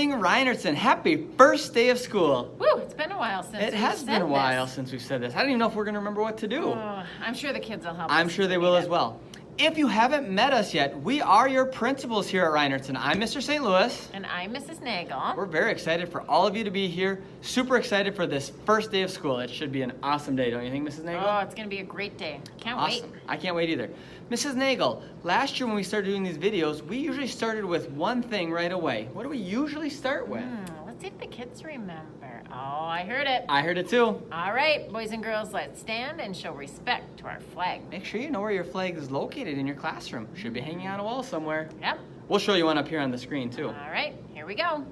morning, Reinertson. Happy first day of school. Woo, it's been a while since It has been a while since we've said this. I don't even know if we're going to remember what to do. Oh, I'm sure the kids will help us. I'm sure they will as well. If you haven't met us yet, we are your principals here at Reinertson. I'm Mr. St. Louis. And I'm Mrs. Nagel. We're very excited for all of you to be here. Super excited for this first day of school. It should be an awesome day, don't you think, Mrs. Nagel? Oh, it's going to be a great day. Can't wait. I can't wait either. Mrs. Nagel, last year when we started doing these videos, we usually started with one thing right away. What do we usually start with? Let's see if the kids remember. Oh, I heard it. I heard it too. All right, boys and girls, let's stand and show respect to our flag. Make sure you know where your flag is located in your classroom. Should be hanging on a wall somewhere. Yep. We'll show you one up here on the screen too. All right, here we go.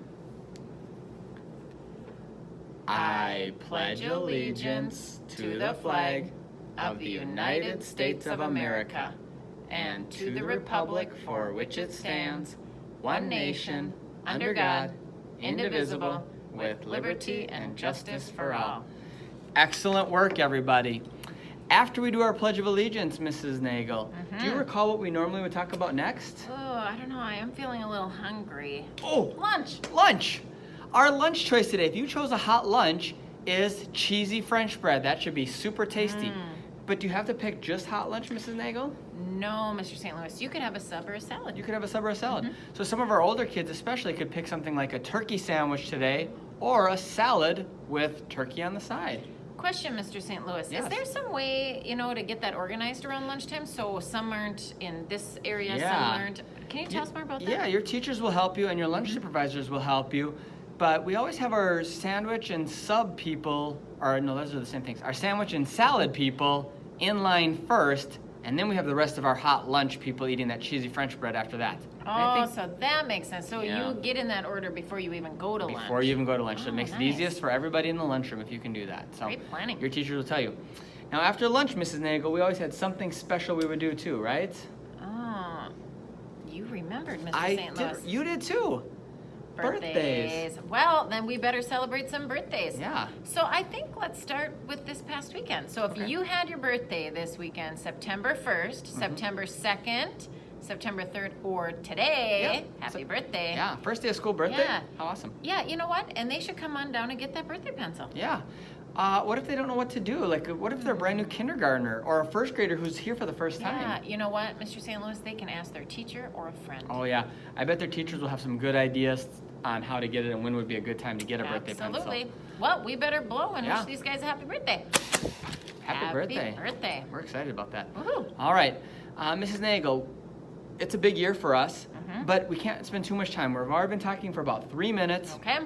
I pledge allegiance to the flag of the United States of America and to the republic for which it stands, one nation, under God, indivisible, with liberty and justice for all. Excellent work, everybody. After we do our Pledge of Allegiance, Mrs. Nagel, do you recall what we normally would talk about next? Oh, I don't know. I am feeling a little hungry. Oh, Lunch. lunch. Our lunch choice today, if you chose a hot lunch, is cheesy French bread. That should be super tasty. But do you have to pick just hot lunch, Mrs. Nagel? No, Mr. St. Louis. You could have a sub or a salad. You could have a sub or a salad. So some of our older kids especially could pick something like a turkey sandwich today or a salad with turkey on the side. Question, Mr. St. Louis. Yes. Is there some way, to get that organized around lunchtime so some aren't in this area, some aren't? Can you tell us more about that? Yeah, your teachers will help you and your lunch supervisors will help you. But we always have our sandwich and sub people, or no, those are the same things. Our sandwich and salad people in line first, and then we have the rest of our hot lunch people eating that cheesy French bread after that. Oh, so that makes sense. So Yeah. you get in that order before you even go to lunch. Before you even go to lunch. So it makes it nice. easiest for everybody in the lunchroom if you can do that. So Great planning. your teachers will tell you. Now after lunch, Mrs. Nagel, we always had something special we would do too, right? Oh, you remembered, Mr. I St. did. Louis. You did too. Birthdays. Well, then we better celebrate some birthdays. Yeah. So I think let's start with this past weekend. So if you had your birthday this weekend, September 1st, September 2nd, September 3rd, or today, happy birthday. Yeah, first day of school birthday? Yeah. How awesome. Yeah, you know what? And they should come on down and get that birthday pencil. Yeah. What if they don't know what to do? Like, what if they're a brand new kindergartner or a first grader who's here for the first time? Yeah, you know what, Mr. St. Louis? They can ask their teacher or a friend. Oh, yeah. I bet their teachers will have some good ideas on how to get it and when would be a good time to get a birthday pencil. Absolutely. Well, we better blow and Yeah. wish these guys a happy birthday. Happy birthday. Happy birthday. We're excited about that. Woohoo. All right. Mrs. Nagel, it's a big year for us, but we can't spend too much time. We've already been talking for about 3 minutes. Okay.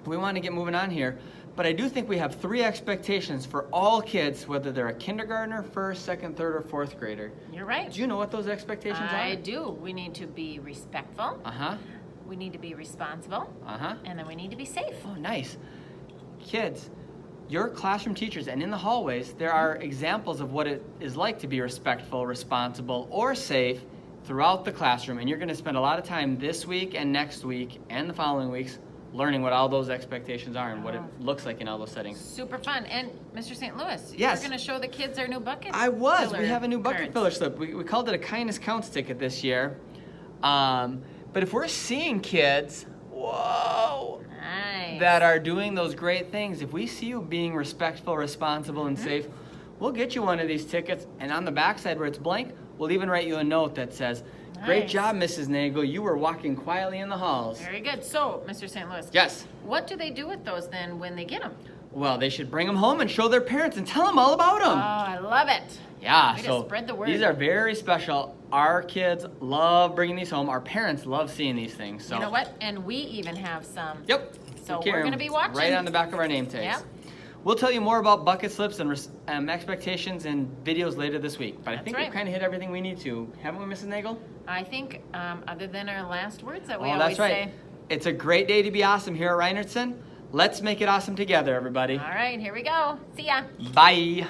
We want to get moving on here, but I do think we have 3 expectations for all kids, whether they're a kindergartner, first, second, third, or fourth grader. You're right. Do you know what those expectations I are? do. We need to be respectful. Uh-huh. We need to be responsible. Uh-huh. And then we need to be safe. Oh, nice. Kids, your classroom teachers and in the hallways, there are examples of what it is like to be respectful, responsible, or safe throughout the classroom. And you're going to spend a lot of time this week and next week and the following weeks learning what all those expectations are and what it looks like in all those settings. Super fun. And Mr. St. Louis, Yes. you're going to show the kids our new bucket I was. filler We have a new bucket cards. filler slip. We called it a kindness counts ticket this year. But if we're seeing kids, whoa, Nice. that are doing those great things, if we see you being respectful, responsible, and safe, we'll get you one of these tickets. And on the backside where it's blank, we'll even write you a note that says, "Great Nice. job, Mrs. Nagel. You were walking quietly in the halls." Very good. So, Mr. St. Louis, Yes. what do they do with those then when they get them? Well, they should bring them home and show their parents and tell them all about them. Oh, I love it. Yeah, Way to so spread the word. these are very special. Our kids love bringing these home. Our parents love seeing these things. So You know what? And we even have some. Yep. So We carry we're gonna them be watching. right on the back of our name tags. Yep. We'll tell you more about bucket slips and expectations and videos later this week. But I That's think right. we've kind of hit everything we need to, haven't we, Mrs. Nagel? I think, other than our last words that we Oh, always that's right. say. It's a great day to be awesome here at Reinertson. Let's make it awesome together, everybody. All right, here we go. See ya. Bye.